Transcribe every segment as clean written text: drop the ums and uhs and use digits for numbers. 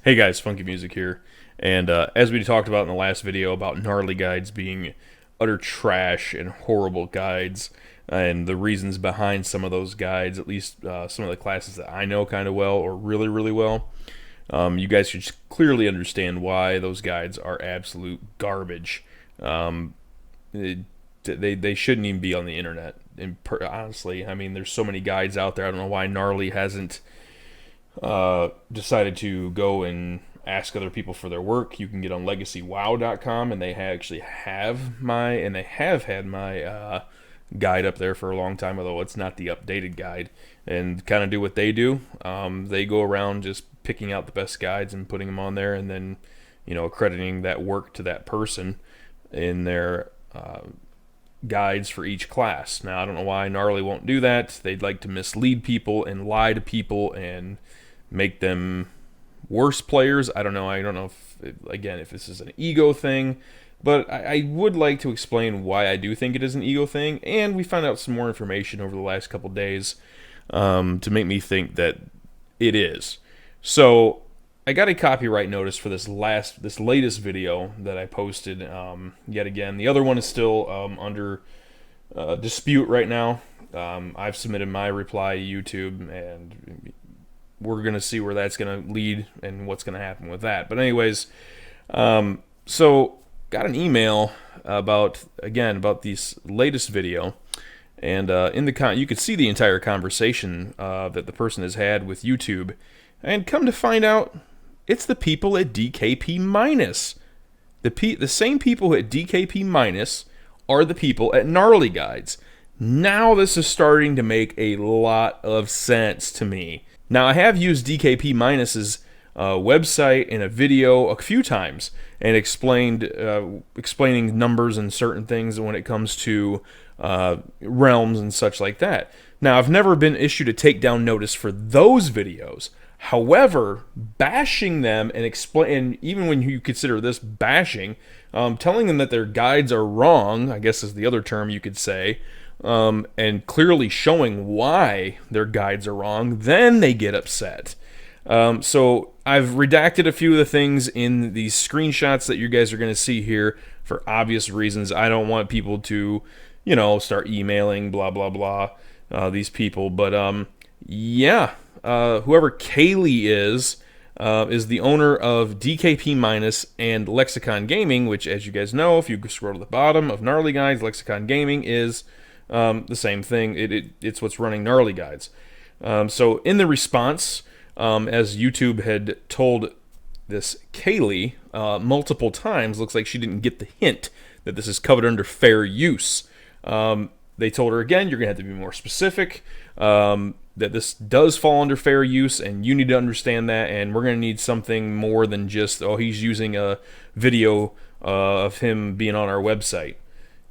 Hey guys, Funkymusic here, and as we talked about in the last video about gnarly guides being utter trash and horrible guides, and the reasons behind some of those guides, at least some of the classes that I know kind of well or really, really well, you guys should clearly understand why those guides are absolute garbage. They shouldn't even be on the internet. And honestly, I mean, there's so many guides out there. I don't know why Gnarly hasn't decided to go and ask other people for their work. You can get on legacywow.com, and they actually have they have had my guide up there for a long time, although it's not the updated guide, and kind of do what they do. They go around just picking out the best guides and putting them on there, and then, you know, accrediting that work to that person in their guides for each class. Now, I don't know why Gnarly won't do that. They'd like to mislead people and lie to people and make them worse players. I don't know. I don't know if this is an ego thing, but I would like to explain why I do think it is an ego thing, and we found out some more information over the last couple days to make me think that it is. So I got a copyright notice for this latest video that I posted yet again. The other one is still under dispute right now. I've submitted my reply to YouTube, and we're going to see where that's going to lead and what's going to happen with that. But anyways, so got an email about this latest video, and you could see the entire conversation that the person has had with YouTube, and come to find out, it's the people at DKPminus. The same people at DKPminus are the people at Gnarly Guides. Now this is starting to make a lot of sense to me. Now, I have used DKPminus's website in a video a few times and explaining numbers and certain things when it comes to realms and such like that. Now, I've never been issued a takedown notice for those videos. However, bashing them and even when you consider this bashing, telling them that their guides are wrong, I guess is the other term you could say, and clearly showing why their guides are wrong, then they get upset. So I've redacted a few of the things in these screenshots that you guys are going to see here for obvious reasons. I don't want people to, you know, start emailing blah blah blah these people, but yeah. Whoever Kaylee is the owner of DKPminus and Lexicon Gaming, which, as you guys know, if you scroll to the bottom of Gnarly Guides, Lexicon Gaming is the same thing. It's what's running Gnarly Guides. So in the response, as YouTube had told this Kaylee multiple times, looks like she didn't get the hint that this is covered under fair use. They told her again, you're going to have to be more specific. That this does fall under fair use, and you need to understand that, and we're going to need something more than just, oh, he's using a video of him being on our website.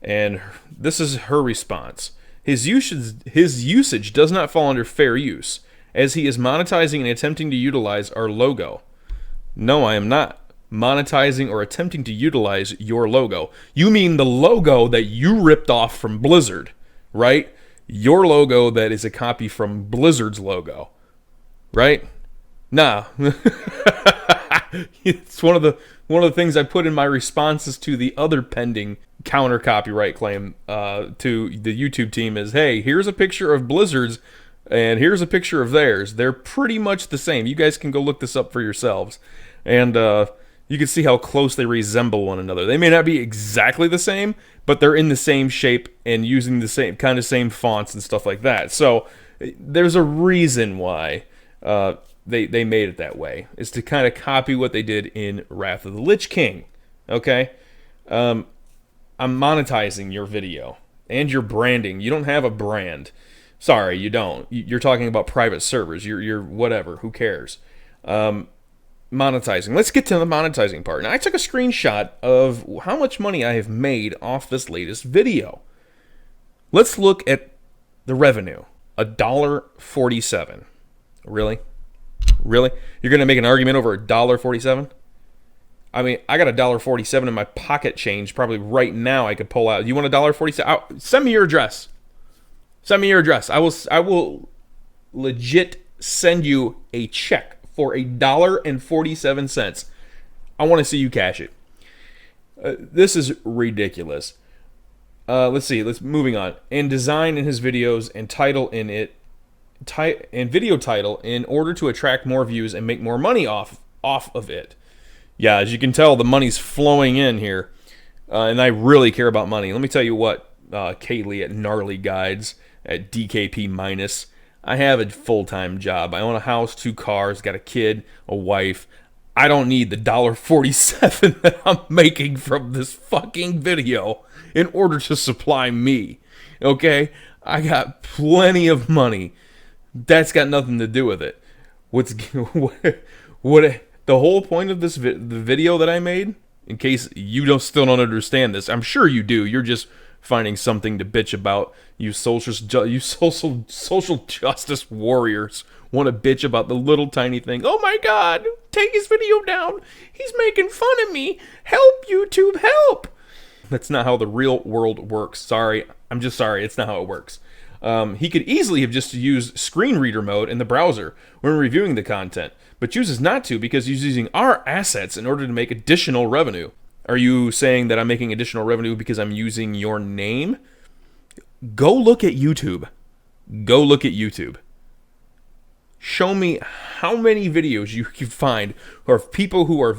And this is her response. His usage does not fall under fair use, as he is monetizing and attempting to utilize our logo. No, I am not monetizing or attempting to utilize your logo. You mean the logo that you ripped off from Blizzard, right? Your logo that is a copy from Blizzard's logo, right? Nah. It's one of the things I put in my responses to the other pending counter copyright claim to the YouTube team is, hey, here's a picture of Blizzard's and here's a picture of theirs. They're pretty much the same. You guys can go look this up for yourselves, and you can see how close they resemble one another. They may not be exactly the same, but they're in the same shape and using the same fonts and stuff like that. So there's a reason why they made it that way. It's to kind of copy what they did in Wrath of the Lich King. Okay? I'm monetizing your video and your branding. You don't have a brand. Sorry, you don't. You're talking about private servers. You're whatever. Who cares? Monetizing. Let's get to the monetizing part. Now, I took a screenshot of how much money I have made off this latest video. Let's look at the revenue. $1.47. Really? Really? You're going to make an argument over $1.47? I mean, I got $1.47 in my pocket change. Probably right now I could pull out. You want $1.47? Send me your address. Send me your address. I will legit send you a check for $1.47. I want to see you cash it. This is ridiculous. Let's see. Moving on. And design in his videos and title in it, and video title in order to attract more views and make more money off of it. Yeah, as you can tell, the money's flowing in here, and I really care about money. Let me tell you what, Kaylee at Gnarly Guides at DKPminus. I have a full-time job. I own a house, 2 cars, got a kid, a wife. I don't need the $1.47 that I'm making from this fucking video in order to supply me. Okay? I got plenty of money. That's got nothing to do with it. The whole point of this the video that I made, in case you still don't understand this, I'm sure you do. You're just finding something to bitch about. You social justice warriors want to bitch about the little tiny thing. Oh my God, take his video down. He's making fun of me. Help, YouTube, help. That's not how the real world works. Sorry. I'm just sorry. It's not how it works. He could easily have just used screen reader mode in the browser when reviewing the content, but chooses not to because he's using our assets in order to make additional revenue. Are you saying that I'm making additional revenue because I'm using your name? Go look at YouTube. Go look at YouTube. Show me how many videos you can find of people who are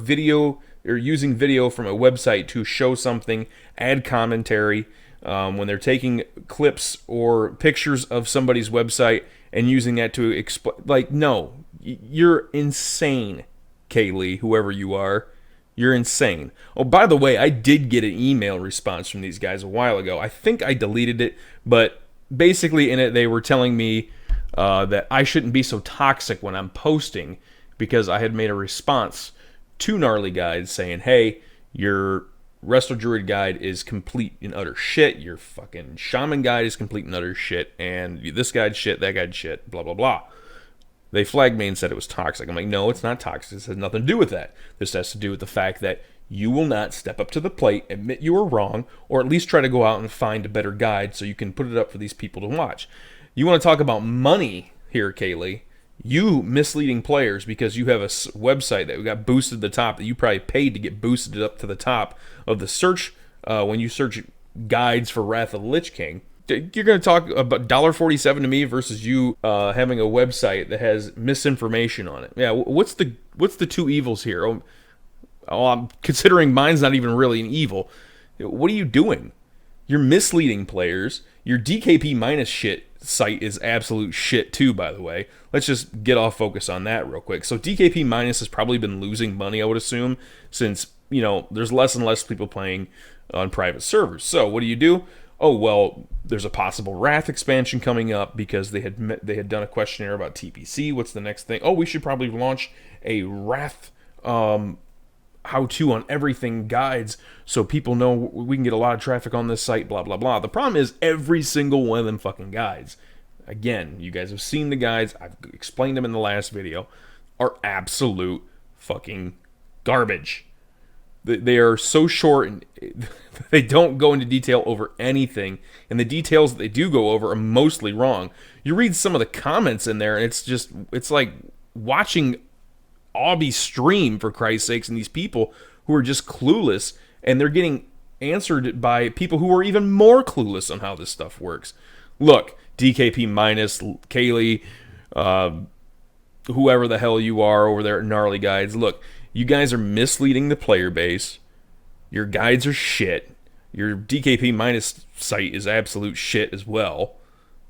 using video from a website to show something, add commentary, when they're taking clips or pictures of somebody's website and using that to explain. Like, no, you're insane, Kaylee, whoever you are. You're insane. Oh, by the way, I did get an email response from these guys a while ago. I think I deleted it, but basically in it they were telling me that I shouldn't be so toxic when I'm posting because I had made a response to Gnarly Guides saying, hey, your Resto Druid guide is complete and utter shit, your fucking Shaman guide is complete and utter shit, and this guide's shit, that guide's shit, blah, blah, blah. They flagged me and said it was toxic. I'm like, no, it's not toxic. This has nothing to do with that. This has to do with the fact that you will not step up to the plate, admit you were wrong, or at least try to go out and find a better guide so you can put it up for these people to watch. You want to talk about money here, Kaylee? You misleading players because you have a website that got boosted to the top that you probably paid to get boosted up to the top of the search when you search guides for Wrath of the Lich King. You're going to talk about $1.47 to me versus you having a website that has misinformation on it. Yeah, what's the two evils here? I'm considering mine's not even really an evil. What are you doing? You're misleading players. Your DKPminus shit site is absolute shit too, by the way. Let's just get off focus on that real quick. So DKPminus has probably been losing money, I would assume, since, there's less and less people playing on private servers. So what do? Oh, well, there's a possible Wrath expansion coming up because they had done a questionnaire about TPC. What's the next thing? Oh, we should probably launch a Wrath how-to on everything guides so people know we can get a lot of traffic on this site, blah, blah, blah. The problem is every single one of them fucking guides, again, you guys have seen the guides, I've explained them in the last video, are absolute fucking garbage. They are so short and they don't go into detail over anything, and the details that they do go over are mostly wrong. You read some of the comments in there and it's like watching Obby stream, for Christ's sakes, and these people who are just clueless, and they're getting answered by people who are even more clueless on how this stuff works. Look, DKPminus, Kaylee, whoever the hell you are over there at Gnarly Guides, look, you guys are misleading the player base. Your guides are shit. Your DKPminus site is absolute shit as well.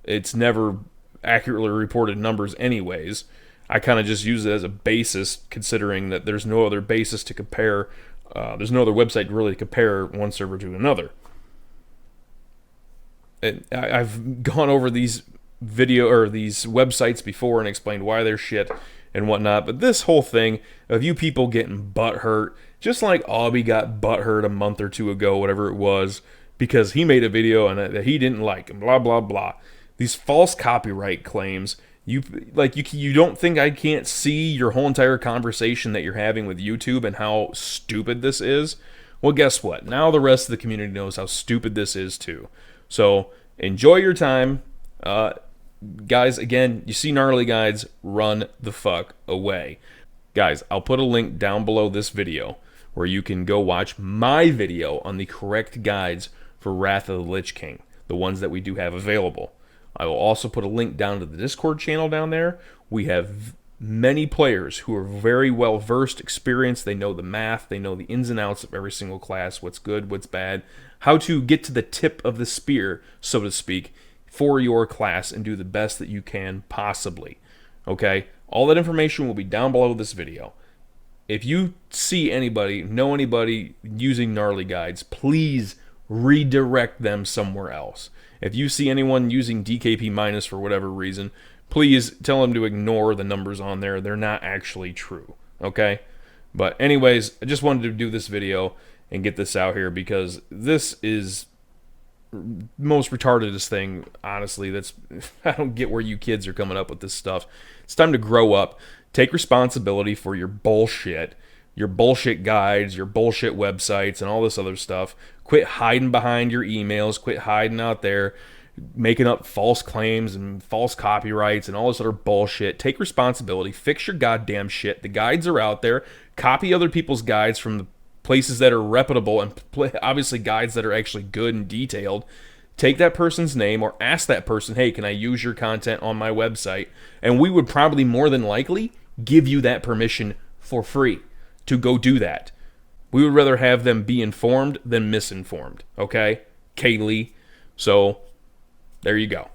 It's never accurately reported numbers anyways. I kind of just use it as a basis, considering that there's no other basis to compare. There's no other website really to compare one server to another. I've gone over these these websites before and explained why they're shit and whatnot, but this whole thing of you people getting butthurt, just like Obby got butthurt a month or two ago, whatever it was, because he made a video and that he didn't like, and blah, blah, blah. These false copyright claims. You don't think I can't see your whole entire conversation that you're having with YouTube and how stupid this is? Well, guess what? Now the rest of the community knows how stupid this is too. So enjoy your time. guys, again, you see gnarly guides, run the fuck away. Guys, I'll put a link down below this video where you can go watch my video on the correct guides for Wrath of the Lich King, the ones that we do have available. I will also put a link down to the Discord channel down there. We have many players who are very well versed, experienced. They know the math, they know the ins and outs of every single class, what's good, what's bad, how to get to the tip of the spear, so to speak, for your class and do the best that you can possibly. Okay? All that information will be down below this video. If you see anybody, know anybody using gnarly guides, please redirect them somewhere else. If you see anyone using DKPminus for whatever reason, please tell them to ignore the numbers on there. They're not actually true. Okay? But anyways, I just wanted to do this video and get this out here because this is most retardedest thing, honestly. That's I don't get where you kids are coming up with this stuff. It's time to grow up. Take responsibility for your bullshit guides, your bullshit websites, and all this other stuff. Quit hiding behind your emails. Quit hiding out there, making up false claims and false copyrights and all this other bullshit. Take responsibility. Fix your goddamn shit. The guides are out there. Copy other people's guides from the places that are reputable and obviously guides that are actually good and detailed. Take that person's name or ask that person, hey, can I use your content on my website? And we would probably more than likely give you that permission for free to go do that. We would rather have them be informed than misinformed. Okay? Kaylee. So, there you go.